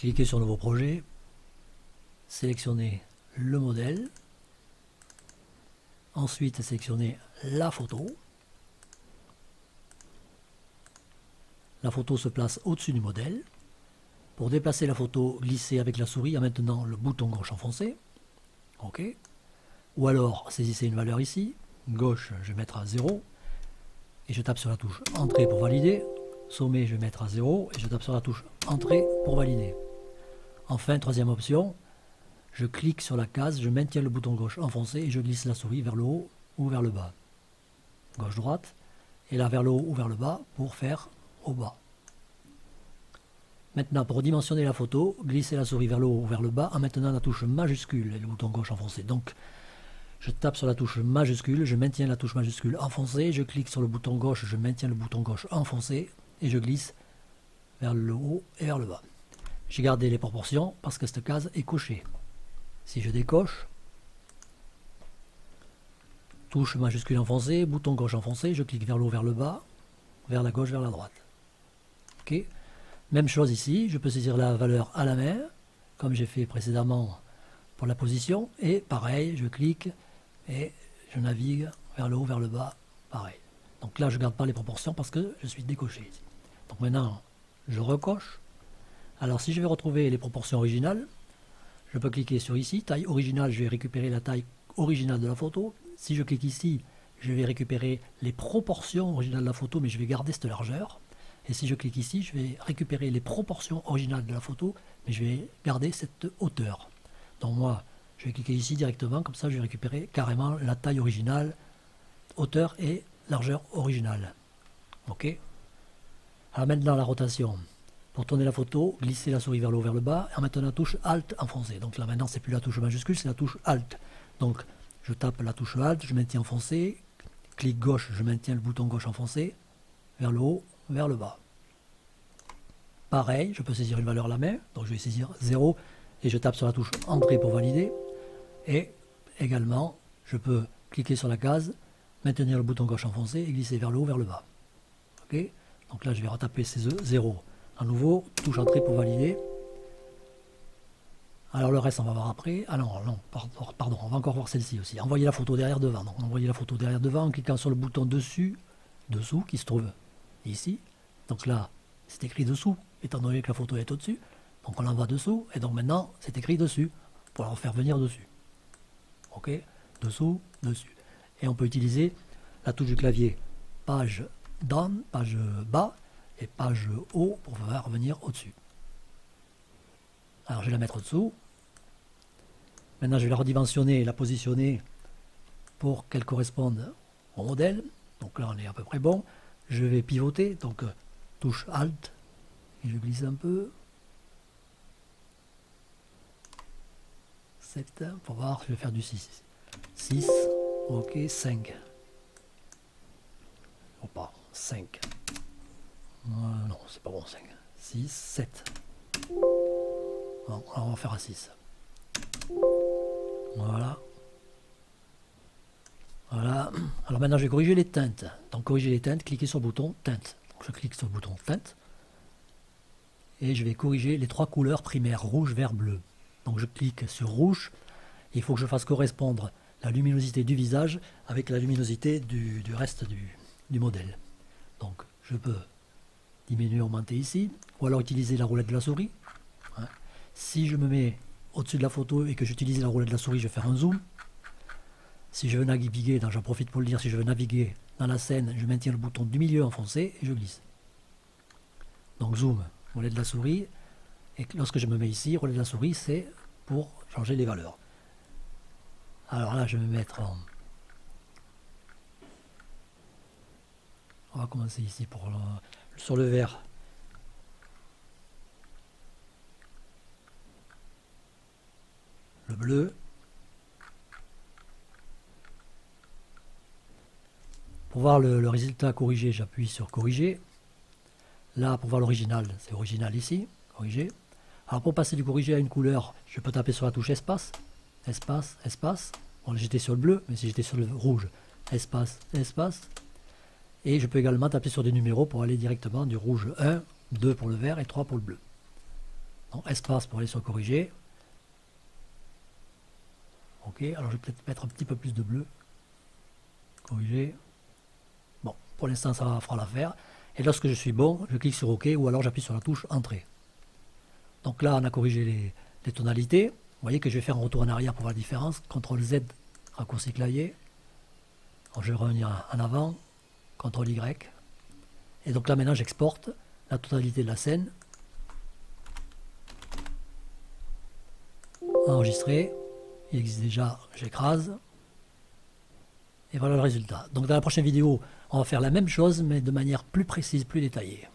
cliquez sur Nouveau projet, sélectionnez le modèle, ensuite sélectionnez la photo. La photo se place au-dessus du modèle. Pour déplacer la photo, glissez avec la souris en maintenant le bouton gauche enfoncé. OK. Ou alors, saisissez une valeur ici. Gauche, je vais mettre à 0. Et je tape sur la touche Entrée pour valider. Sommet, je vais mettre à 0. Et je tape sur la touche Entrée pour valider. Enfin, troisième option, je clique sur la case, je maintiens le bouton gauche enfoncé et je glisse la souris vers le haut ou vers le bas. Gauche-droite. Et là, vers le haut ou vers le bas pour faire au bas. Maintenant, pour dimensionner la photo, glissez la souris vers le haut ou vers le bas en maintenant la touche majuscule et le bouton gauche enfoncé. Donc, je tape sur la touche majuscule, je maintiens la touche majuscule enfoncée, je clique sur le bouton gauche, je maintiens le bouton gauche enfoncé et je glisse vers le haut et vers le bas. J'ai gardé les proportions parce que cette case est cochée. Si je décoche, touche majuscule enfoncée, bouton gauche enfoncé, je clique vers le haut, vers le bas, vers la gauche, vers la droite. OK. Même chose ici, je peux saisir la valeur à la main, comme j'ai fait précédemment pour la position, et pareil, je clique et je navigue vers le haut, vers le bas, pareil. Donc là, je ne garde pas les proportions parce que je suis décoché ici. Donc maintenant, je recoche. Alors si je vais retrouver les proportions originales, je peux cliquer sur ici, taille originale, je vais récupérer la taille originale de la photo. Si je clique ici, je vais récupérer les proportions originales de la photo, mais je vais garder cette largeur. Et si je clique ici, je vais récupérer les proportions originales de la photo, mais je vais garder cette hauteur. Donc moi, je vais cliquer ici directement, comme ça je vais récupérer carrément la taille originale, hauteur et largeur originale. OK. Alors maintenant la rotation. Pour tourner la photo, glissez la souris vers le haut, vers le bas, et en maintenant la touche Alt enfoncée. Donc là maintenant, c'est plus la touche majuscule, c'est la touche Alt. Donc je tape la touche Alt, je maintiens enfoncé, clic gauche, je maintiens le bouton gauche enfoncé, vers le haut, vers le bas. Pareil, je peux saisir une valeur à la main, donc je vais saisir 0 et je tape sur la touche Entrée pour valider. Et également, je peux cliquer sur la case, maintenir le bouton gauche enfoncé et glisser vers le haut, vers le bas. OK. Donc là, je vais retaper ces 0. À nouveau, touche Entrée pour valider. Alors le reste, on va voir après. Ah non, pardon, on va encore voir celle-ci aussi. Envoyer la photo derrière devant. Donc envoyer la photo derrière devant en cliquant sur le bouton dessus, dessous, qui se trouve ici. Donc là, c'est écrit dessous, étant donné que la photo est au-dessus. Donc on l'envoie dessous, et donc maintenant, c'est écrit dessus, pour la faire venir dessus. OK. Dessous, dessus. Et on peut utiliser la touche du clavier page down, page bas, et page haut pour faire venir au-dessus. Alors je vais la mettre au-dessous. Maintenant je vais la redimensionner et la positionner pour qu'elle corresponde au modèle. Donc là on est à peu près bon. Je vais pivoter, donc touche Alt, et je glisse un peu. 7, pour voir, je vais faire du 6. 6, ok, 5. Oh, pas 5. Non, c'est pas bon, 5. 6, 7. Bon, alors on va faire à 6. Voilà. Voilà. Alors maintenant, je vais corriger les teintes. Donc, corriger les teintes, cliquez sur le bouton teinte. Donc, je clique sur le bouton teinte. Et je vais corriger les 3 couleurs primaires, rouge, vert, bleu. Donc, je clique sur rouge. Il faut que je fasse correspondre la luminosité du visage avec la luminosité du reste du modèle. Donc, je peux diminuer, augmenter ici, ou alors utiliser la roulette de la souris. Hein. Si je me mets au-dessus de la photo et que j'utilise la roulette de la souris, je vais faire un zoom. Si je veux naviguer, j'en profite pour le dire, si je veux naviguer dans la scène, je maintiens le bouton du milieu enfoncé et je glisse. Donc zoom, roulette de la souris, et lorsque je me mets ici, roulette de la souris, c'est pour changer les valeurs. Alors là, je vais me mettre en... On va commencer ici pour sur le vert. Le bleu. Pour voir le résultat corrigé, j'appuie sur corriger. Là, pour voir l'original, c'est original ici, corriger. Alors pour passer du corrigé à une couleur, je peux taper sur la touche espace, espace, espace. Bon, j'étais sur le bleu, mais si j'étais sur le rouge, espace, espace. Et je peux également taper sur des numéros pour aller directement du rouge 1, 2 pour le vert et 3 pour le bleu. maintenant espace pour aller sur corriger. Ok, alors je vais peut-être mettre un petit peu plus de bleu. Corriger. Bon, pour l'instant ça fera l'affaire. Et lorsque je suis bon, je clique sur OK ou alors j'appuie sur la touche Entrée. Donc là, on a corrigé les tonalités. Vous voyez que je vais faire un retour en arrière pour voir la différence. CTRL Z, raccourci clavier. Alors, je vais revenir en avant. CTRL Y. Et donc là, maintenant, j'exporte la totalité de la scène. Enregistré. Il existe déjà, j'écrase. Et voilà le résultat. Donc dans la prochaine vidéo, on va faire la même chose, mais de manière plus précise, plus détaillée.